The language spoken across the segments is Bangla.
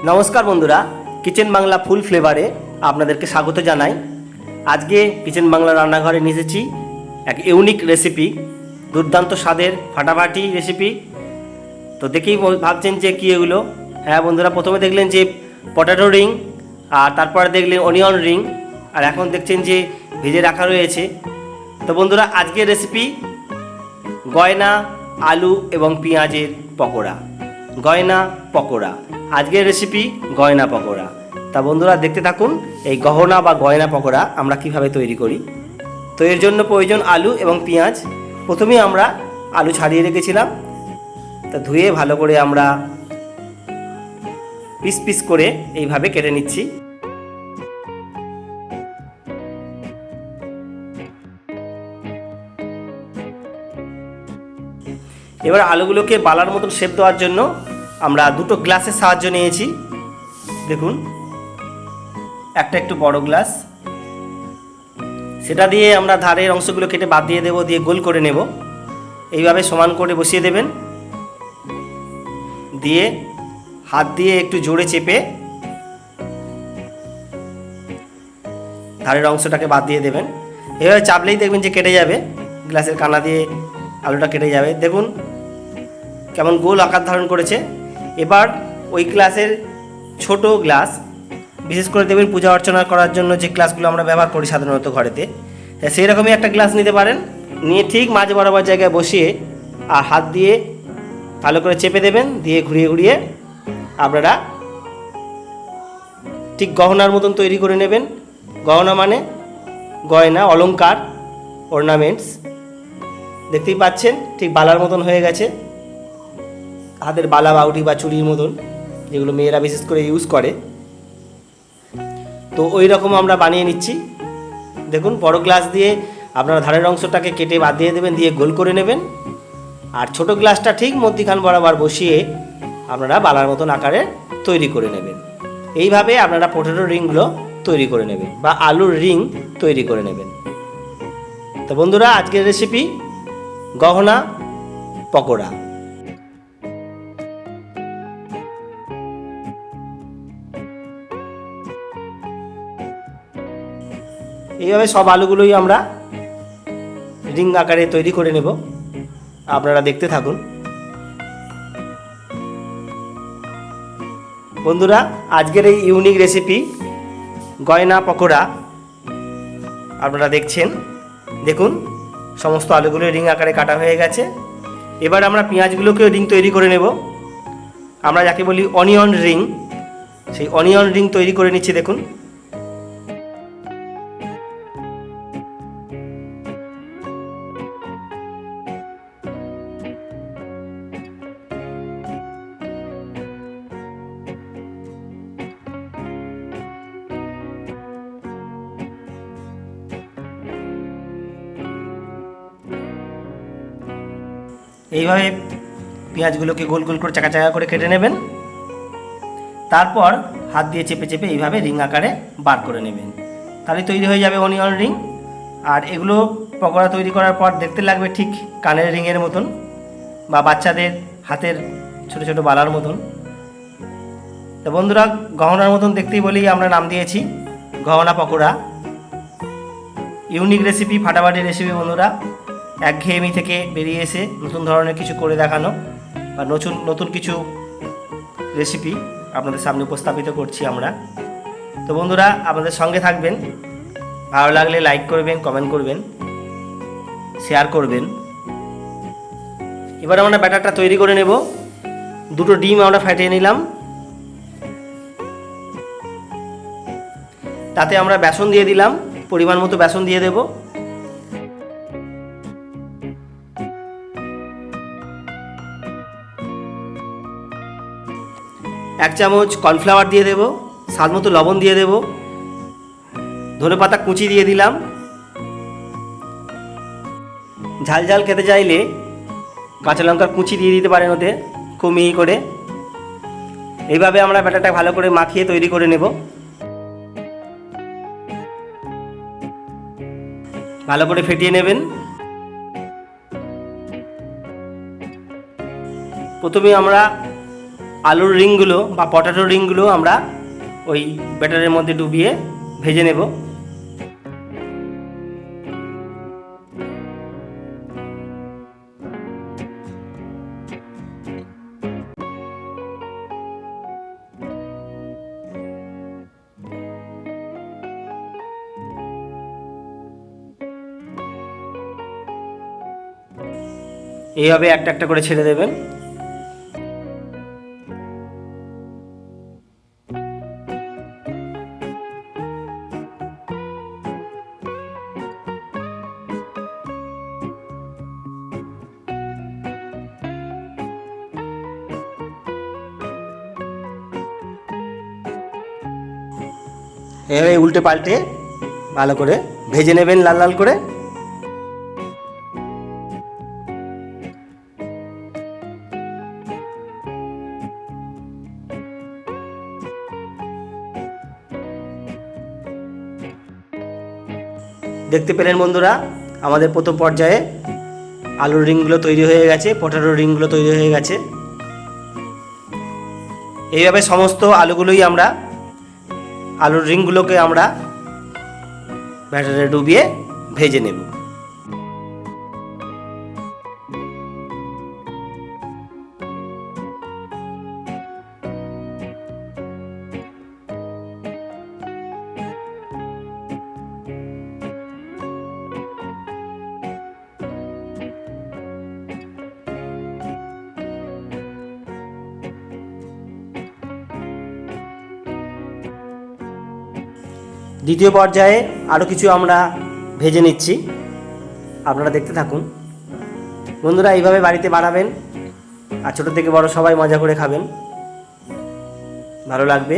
নমস্কার বন্ধুরা, কিচেন বাংলা ফুল ফ্লেভারে আপনাদেরকে স্বাগত জানাই। আজকে কিচেন বাংলা রান্নাঘরে নিয়ে এসেছি এক ইউনিক রেসিপি, দুর্দান্ত স্বাদের ফাটাফাটি রেসিপি। তো দেখেই ভাবছেন যে কী এগুলো। হ্যাঁ বন্ধুরা, প্রথমে দেখলেন যে পটেটো রিং, আর তারপরে দেখলেন অনিয়ন রিং, আর এখন দেখছেন যে ভেজে রাখা রয়েছে। তো বন্ধুরা, আজকের রেসিপি গয়না আলু এবং পেঁয়াজের পকোড়া। গয়না পকোড়া, আজকের রেসিপি গয়না পকোড়া। তা বন্ধুরা দেখতে থাকুন এই গহনা বা গয়না পকোড়া আমরা কিভাবে তৈরি করি। তো এর জন্য প্রয়োজন আলু এবং পেঁয়াজ। প্রথমেই আমরা আলু ছাড়িয়ে রেখেছিলাম, তা ধুয়ে ভালো করে আমরা পিস পিস করে এইভাবে কেটে নিচ্ছি। এবার আলুগুলোকে বালার মতন শেপ দেওয়ার জন্য আমরা দুটো গ্লাসের সাহায্য নিয়েছি। দেখুন, একটা একটু বড় গ্লাস, সেটা দিয়ে আমরা ধারের অংশগুলো কেটে বাদ দিয়ে দেবো, দিয়ে গোল করে নেব। এইভাবে সমান করে বসিয়ে দেবেন, দিয়ে হাত দিয়ে একটু জোরে চেপে ধারের অংশটাকে বাদ দিয়ে দেবেন। এইভাবে চাপলেই দেখবেন যে কেটে যাবে, গ্লাসের কানা দিয়ে আলুটা কেটে যাবে। দেখুন কেমন গোল আকার ধারণ করেছে। এবার ওই গ্লাসের ছোট গ্লাস, বিশেষ করে দেখবেন পূজা অর্চনা করার জন্য যে গ্লাসগুলো আমরা ব্যবহার করি সাধারণত ঘরেতে, সেই রকমই একটা গ্লাস নিতে পারেন। নিয়ে ঠিক মাঝ বরাবর জায়গায় বসিয়ে আর হাত দিয়ে ভালো করে চেপে দেবেন, দিয়ে ঘুরিয়ে ঘুরিয়ে আপনারা ঠিক গহনার মতন তৈরি করে নেবেন। গহনা মানে গয়না, অলংকার, অর্নামেন্টস। দেখতেই পাচ্ছেন ঠিক বালার মতন হয়ে গেছে, হাতের বালা, বাউটি বা চুড়ির মতন, যেগুলো মেয়েরা বিশেষ করে ইউজ করে। তো ওই রকম আমরা বানিয়ে নিচ্ছি। দেখুন, বড় গ্লাস দিয়ে আপনারা ধারের অংশটাকে কেটে বাদ দিয়ে দেবেন, দিয়ে গোল করে নেবেন। আর ছোট গ্লাসটা ঠিক মধ্যিখান বরাবর বসিয়ে আপনারা বালার মতন আকারে তৈরি করে নেবেন। এইভাবে আপনারা পটেটো রিংগুলো তৈরি করে নেবেন বা আলুর রিং তৈরি করে নেবেন। তো বন্ধুরা, আজকের রেসিপি গহনা পকোড়া। এইভাবে সব আলুগুলোই আমরা রিং আকারে তৈরি করে নেব, আপনারা দেখতে থাকুন। বন্ধুরা, আজকের এই ইউনিক রেসিপি গয়না পকোড়া আপনারা দেখছেন। দেখুন, সমস্ত আলুগুলো রিং আকারে কাটা হয়ে গেছে। এবার আমরা পেঁয়াজগুলোকেও রিং তৈরি করে নেব, আমরা যাকে বলি অনিয়ন রিং। সেই অনিয়ন রিং তৈরি করে নিচ্ছি। দেখুন, এইভাবে পেঁয়াজগুলোকে গোল গোল করে চাকা চাকা করে কেটে নেবেন। তারপর হাত দিয়ে চেপে চেপে এইভাবে রিং আকারে বার করে নেবেন, তাহলে তৈরি হয়ে যাবে অনিয়ন রিং। আর এগুলো পকোড়া তৈরি করার পর দেখতে লাগবে ঠিক কানের রিংয়ের মতন বা বাচ্চাদের হাতের ছোট ছোট বালার মতন। তো বন্ধুরা, গহনার মতন দেখতেই বলেই আমরা নাম দিয়েছি গহনা পকোড়া। ইউনিক রেসিপি, ফাটাফাটি রেসিপি বন্ধুরা। একঘেয়েমি থেকে বেরিয়ে এসে নতুন ধরনের কিছু করে দেখানো বা নতুন কিছু রেসিপি আপনাদের সামনে উপস্থাপিত করছি আমরা। তো বন্ধুরা, আপনাদের সঙ্গে থাকবেন, ভালো লাগলে লাইক করবেন, কমেন্ট করবেন, শেয়ার করবেন। এবার আমরা ব্যাটারটা তৈরি করে নেব। দুটো ডিম আমরা ফাটিয়ে নিলাম, তাতে আমরা বেসন দিয়ে দিলাম, পরিমাণ মতো বেসন দিয়ে দেব। এক চামচ কর্নফ্লাওয়ার দিয়ে দেব, স্বাদ মতো লবণ দিয়ে দেব, ধনেপাতা কুচি দিয়ে দিলাম। ঝাল ঝাল খেতে চাইলে কাঁচা লঙ্কার কুচি দিয়ে দিতে পারেন ওতে, খুব মিহি করে। এইভাবে আমরা ব্যাটারটা ভালো করে মাখিয়ে তৈরি করে নেব। ভালো করে ফেটিয়ে নেবেন। প্রথমে আমরা আলুর রিংগুলো বা পটাটো রিংগুলো আমরা ওই ব্যাটারের মধ্যে ডুবিয়ে ভেজে নেব। এইভাবে একটা একটা করে ছেড়ে দেবেন। এভাবে উল্টে পাল্টে ভালো করে ভেজে নেবেন লাল লাল করে। দেখতে পেলেন বন্ধুরা, আমাদের প্রথম পর্যায়ে আলুর রিংগুলো তৈরি হয়ে গেছে, পটাটোর রিংগুলো তৈরি হয়ে গেছে। এইভাবে সমস্ত আলুর রিংগুলোকে আমরা ব্যাটারে ডুবিয়ে ভেজে নেব। দ্বিতীয় পর্যায়ে আরও কিছু আমরা ভেজে নিচ্ছি, আপনারা দেখতে থাকুন। বন্ধুরা, এইভাবে বাড়িতে বানাবেন আর ছোটো থেকে বড় সবাই মজা করে খাবেন, ভালো লাগবে।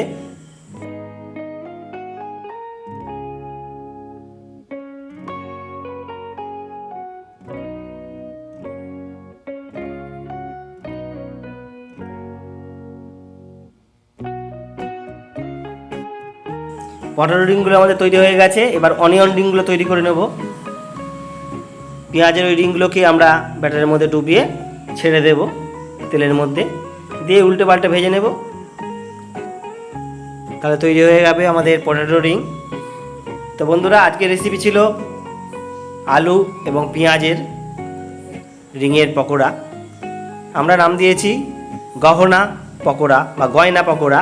পটাটো রিংগুলো আমাদের তৈরি হয়ে গেছে। এবার অনিয়ন রিংগুলো তৈরি করে নেব। পেঁয়াজের ওই রিংগুলোকে আমরা ব্যাটারের মধ্যে ডুবিয়ে ছেড়ে দেব তেলের মধ্যে, দিয়ে উল্টে পাল্টে ভেজে নেব। তাহলে তৈরি হয়ে যাবে আমাদের পটাটো রিং। তো বন্ধুরা, আজকের রেসিপি ছিল আলু এবং পেঁয়াজের রিংয়ের পকোড়া। আমরা নাম দিয়েছি গহনা পকোড়া বা গয়না পকোড়া।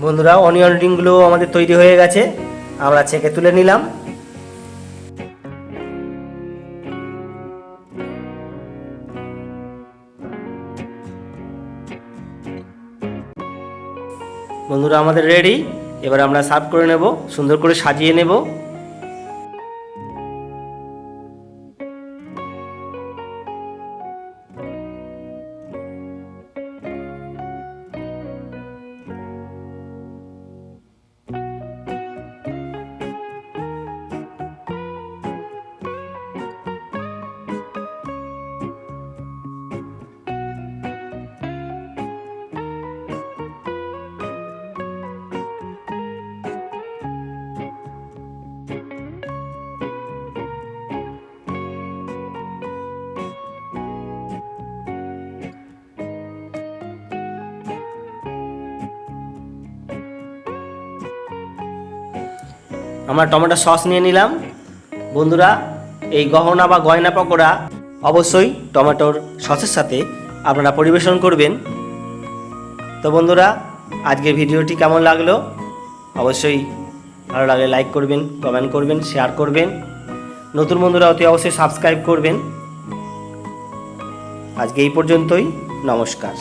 বন্ধুরা, অনিয়ন রিংগুলো আমাদের তৈরি হয়ে গেছে, আমরা ছেঁকে তুলে নিলাম। বন্ধুরা, আমাদের রেডি। এবার আমরা সার্ভ করে নেব, সুন্দর করে সাজিয়ে নেব। আমরা টমেটো সস নিয়ে নিলাম। বন্ধুরা, এই গহনা বা গয়না পকোড়া অবশ্যই টমেটোর সসের সাথে আপনারা পরিবেশন করবেন। তো বন্ধুরা, আজকের ভিডিওটি কেমন লাগলো অবশ্যই ভালো লাগলে লাইক করবেন, কমেন্ট করবেন, শেয়ার করবেন। নতুন বন্ধুরা অতি অবশ্যই সাবস্ক্রাইব করবেন। আজকে এই পর্যন্তই, নমস্কার।